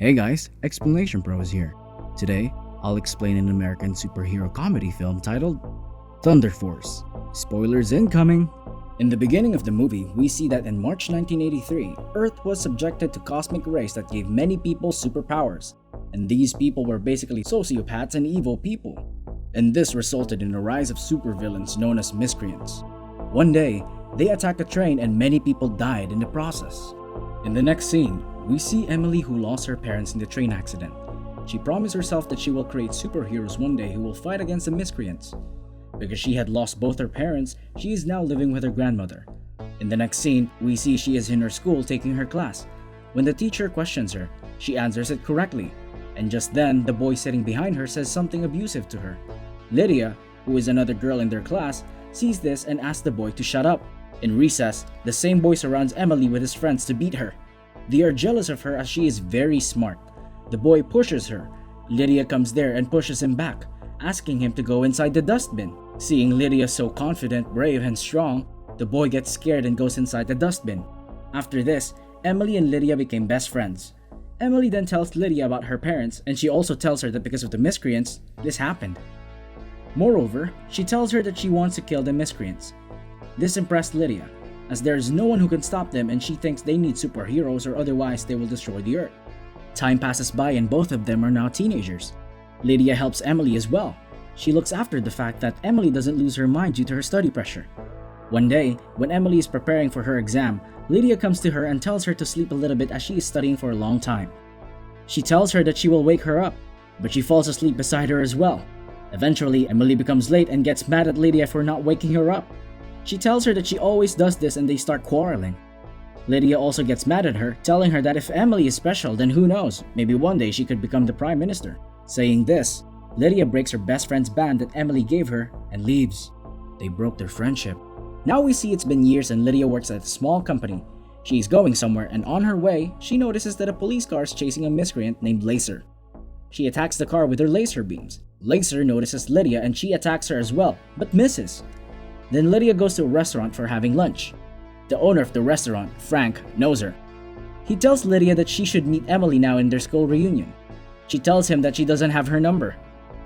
Hey guys, Explanation Pro is here. Today, I'll explain an American superhero comedy film titled Thunder Force. Spoilers incoming! In the beginning of the movie, we see that in March 1983, Earth was subjected to cosmic rays that gave many people superpowers, and these people were basically sociopaths and evil people. And this resulted in a rise of supervillains known as miscreants. One day, they attacked a train and many people died in the process. In the next scene, we see Emily who lost her parents in the train accident. She promised herself that she will create superheroes one day who will fight against the miscreants. Because she had lost both her parents, she is now living with her grandmother. In the next scene, we see she is in her school taking her class. When the teacher questions her, she answers it correctly. And just then, the boy sitting behind her says something abusive to her. Lydia, who is another girl in their class, sees this and asks the boy to shut up. In recess, the same boy surrounds Emily with his friends to beat her. They are jealous of her as she is very smart. The boy pushes her. Lydia comes there and pushes him back, asking him to go inside the dustbin. Seeing Lydia so confident, brave, and strong, the boy gets scared and goes inside the dustbin. After this, Emily and Lydia became best friends. Emily then tells Lydia about her parents, and she also tells her that because of the miscreants, this happened. Moreover, she tells her that she wants to kill the miscreants. This impressed Lydia, as there is no one who can stop them and she thinks they need superheroes or otherwise they will destroy the earth. Time passes by and both of them are now teenagers. Lydia helps Emily as well. She looks after the fact that Emily doesn't lose her mind due to her study pressure. One day, when Emily is preparing for her exam, Lydia comes to her and tells her to sleep a little bit as she is studying for a long time. She tells her that she will wake her up, but she falls asleep beside her as well. Eventually, Emily becomes late and gets mad at Lydia for not waking her up. She tells her that she always does this and they start quarreling. Lydia also gets mad at her, telling her that if Emily is special, then who knows, maybe one day she could become the Prime Minister. Saying this, Lydia breaks her best friend's band that Emily gave her and leaves. They broke their friendship. Now we see it's been years and Lydia works at a small company. She is going somewhere and on her way, she notices that a police car is chasing a miscreant named Laser. She attacks the car with her laser beams. Laser notices Lydia and she attacks her as well, but misses. Then Lydia goes to a restaurant for having lunch. The owner of the restaurant, Frank, knows her. He tells Lydia that she should meet Emily now in their school reunion. She tells him that she doesn't have her number.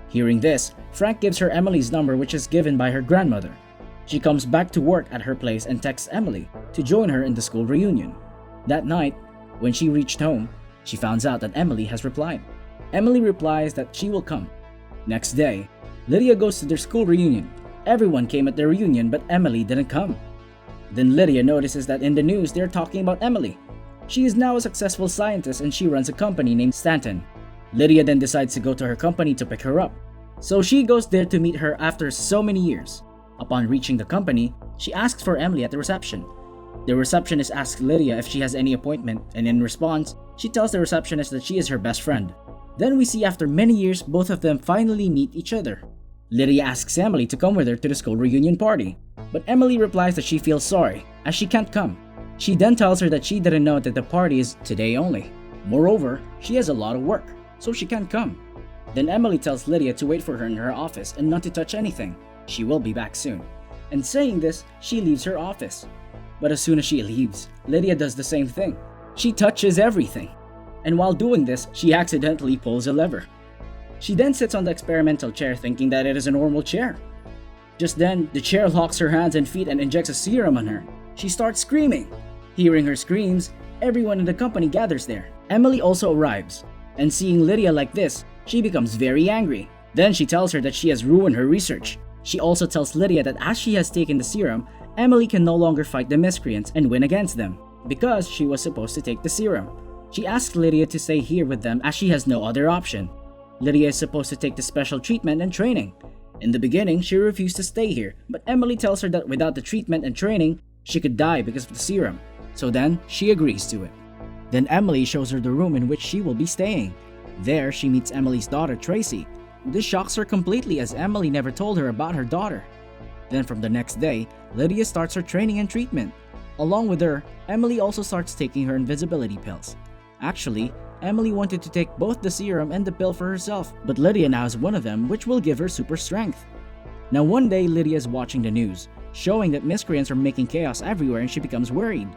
Hearing this, Frank gives her Emily's number, which is given by her grandmother. She comes back to work at her place and texts Emily to join her in the school reunion. That night, when she reached home, she finds out that Emily has replied. Emily replies that she will come. Next day, Lydia goes to their school reunion. Everyone came at their reunion, but Emily didn't come. Then Lydia notices that in the news they're talking about Emily. She is now a successful scientist and she runs a company named Stanton. Lydia then decides to go to her company to pick her up. So she goes there to meet her after so many years. Upon reaching the company, she asks for Emily at the reception. The receptionist asks Lydia if she has any appointment, and in response, she tells the receptionist that she is her best friend. Then we see after many years, both of them finally meet each other. Lydia asks Emily to come with her to the school reunion party, but Emily replies that she feels sorry, as she can't come. She then tells her that she didn't know that the party is today only. Moreover, she has a lot of work, so she can't come. Then Emily tells Lydia to wait for her in her office and not to touch anything. She will be back soon. And saying this, she leaves her office. But as soon as she leaves, Lydia does the same thing. She touches everything. And while doing this, she accidentally pulls a lever. She then sits on the experimental chair thinking that it is a normal chair. Just then, the chair locks her hands and feet and injects a serum on her. She starts screaming. Hearing her screams, everyone in the company gathers there. Emily also arrives, and seeing Lydia like this, she becomes very angry. Then she tells her that she has ruined her research. She also tells Lydia that as she has taken the serum, Emily can no longer fight the miscreants and win against them, because she was supposed to take the serum. She asks Lydia to stay here with them as she has no other option. Lydia is supposed to take the special treatment and training. In the beginning, she refused to stay here, but Emily tells her that without the treatment and training, she could die because of the serum. So then, she agrees to it. Then Emily shows her the room in which she will be staying. There, she meets Emily's daughter, Tracy. This shocks her completely as Emily never told her about her daughter. Then from the next day, Lydia starts her training and treatment. Along with her, Emily also starts taking her invisibility pills. Actually, Emily wanted to take both the serum and the pill for herself, but Lydia now has one of them, which will give her super strength. Now one day, Lydia is watching the news, showing that miscreants are making chaos everywhere and she becomes worried.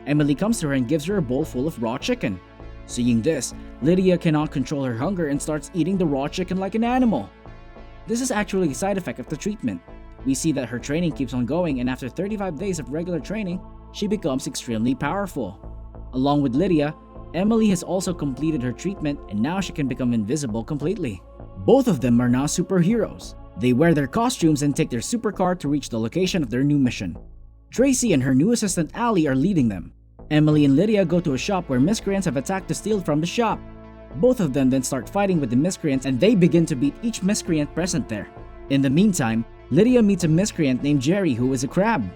Emily comes to her and gives her a bowl full of raw chicken. Seeing this, Lydia cannot control her hunger and starts eating the raw chicken like an animal. This is actually a side effect of the treatment. We see that her training keeps on going, and after 35 days of regular training, she becomes extremely powerful. Along with Lydia, Emily has also completed her treatment and now she can become invisible completely. Both of them are now superheroes. They wear their costumes and take their supercar to reach the location of their new mission. Tracy and her new assistant Allie are leading them. Emily and Lydia go to a shop where miscreants have attacked to steal from the shop. Both of them then start fighting with the miscreants and they begin to beat each miscreant present there. In the meantime, Lydia meets a miscreant named Jerry who is a crab.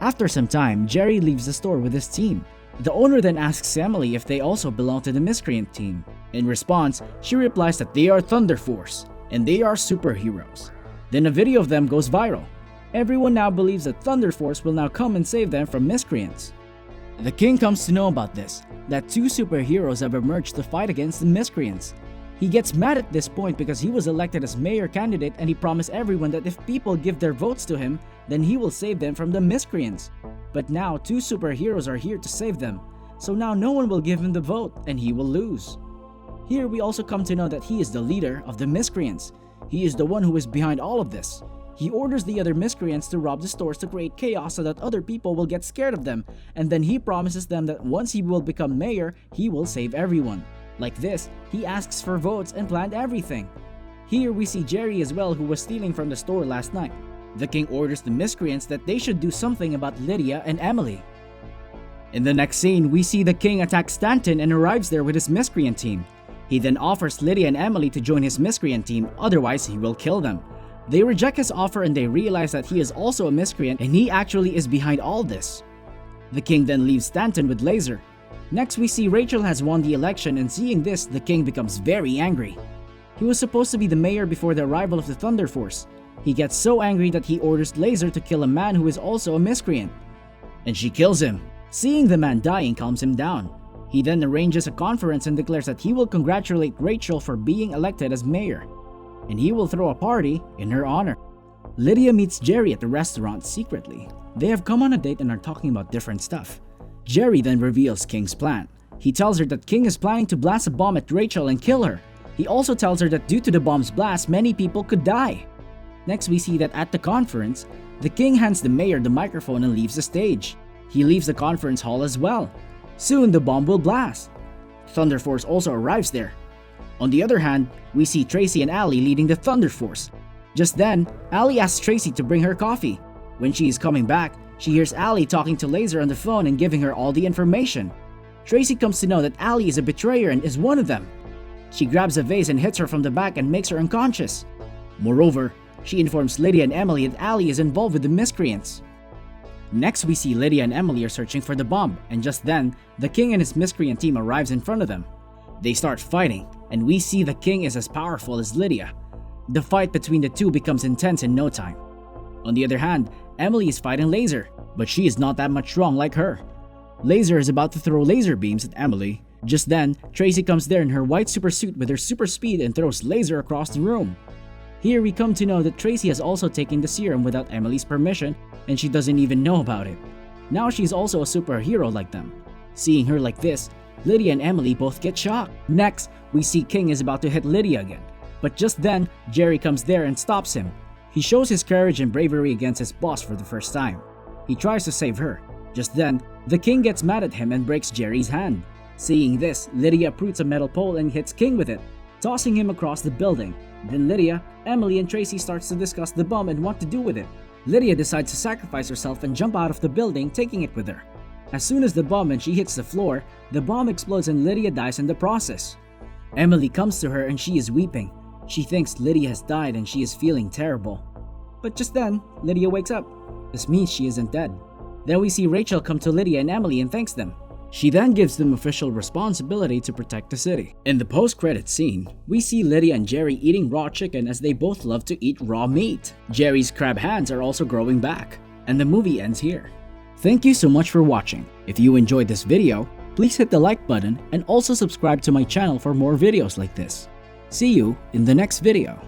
After some time, Jerry leaves the store with his team. The owner then asks Emily if they also belong to the miscreant team. In response, she replies that they are Thunder Force and they are superheroes. Then a video of them goes viral. Everyone now believes that Thunder Force will now come and save them from miscreants. The king comes to know about this, that two superheroes have emerged to fight against the miscreants. He gets mad at this point because he was elected as mayor candidate and he promised everyone that if people give their votes to him, then he will save them from the miscreants. But now two superheroes are here to save them, so now no one will give him the vote and he will lose. Here we also come to know that he is the leader of the miscreants. He is the one who is behind all of this. He orders the other miscreants to rob the stores to create chaos so that other people will get scared of them, and then he promises them that once he will become mayor, he will save everyone. Like this, he asks for votes and planned everything. Here we see Jerry as well, who was stealing from the store last night. The king orders the miscreants that they should do something about Lydia and Emily. In the next scene, we see the king attack Stanton and arrives there with his miscreant team. He then offers Lydia and Emily to join his miscreant team, otherwise he will kill them. They reject his offer and they realize that he is also a miscreant and he actually is behind all this. The king then leaves Stanton with Laser. Next we see Rachel has won the election, and seeing this, the king becomes very angry. He was supposed to be the mayor before the arrival of the Thunder Force. He gets so angry that he orders Laser to kill a man who is also a miscreant. And she kills him. Seeing the man dying calms him down. He then arranges a conference and declares that he will congratulate Rachel for being elected as mayor, and he will throw a party in her honor. Lydia meets Jerry at the restaurant secretly. They have come on a date and are talking about different stuff. Jerry then reveals King's plan. He tells her that King is planning to blast a bomb at Rachel and kill her. He also tells her that due to the bomb's blast, many people could die. Next we see that at the conference, the king hands the mayor the microphone and leaves the stage. He leaves the conference hall as well. Soon the bomb will blast. Thunder Force also arrives there. On the other hand, we see Tracy and Allie leading the Thunder Force. Just then, Allie asks Tracy to bring her coffee. When she is coming back, she hears Allie talking to Laser on the phone and giving her all the information. Tracy comes to know that Allie is a betrayer and is one of them. She grabs a vase and hits her from the back and makes her unconscious. Moreover, she informs Lydia and Emily that Allie is involved with the miscreants. Next we see Lydia and Emily are searching for the bomb, and just then, the king and his miscreant team arrives in front of them. They start fighting, and we see the king is as powerful as Lydia. The fight between the two becomes intense in no time. On the other hand, Emily is fighting Laser, but she is not that much strong like her. Laser is about to throw laser beams at Emily. Just then, Tracy comes there in her white super suit with her super speed and throws Laser across the room. Here we come to know that Tracy has also taken the serum without Emily's permission, and she doesn't even know about it. Now she's also a superhero like them. Seeing her like this, Lydia and Emily both get shocked. Next, we see King is about to hit Lydia again, but just then, Jerry comes there and stops him. He shows his courage and bravery against his boss for the first time. He tries to save her. Just then, the king gets mad at him and breaks Jerry's hand. Seeing this, Lydia uproots a metal pole and hits King with it, tossing him across the building. Then Lydia, Emily, and Tracy starts to discuss the bomb and what to do with it. Lydia decides to sacrifice herself and jump out of the building, taking it with her. As soon as the bomb and she hits the floor, the bomb explodes and Lydia dies in the process. Emily comes to her and she is weeping. She thinks Lydia has died and she is feeling terrible. But just then, Lydia wakes up. This means she isn't dead. Then we see Rachel come to Lydia and Emily and thanks them. She then gives them official responsibility to protect the city. In the post-credits scene, we see Lydia and Jerry eating raw chicken as they both love to eat raw meat. Jerry's crab hands are also growing back. And the movie ends here. Thank you so much for watching. If you enjoyed this video, please hit the like button and also subscribe to my channel for more videos like this. See you in the next video.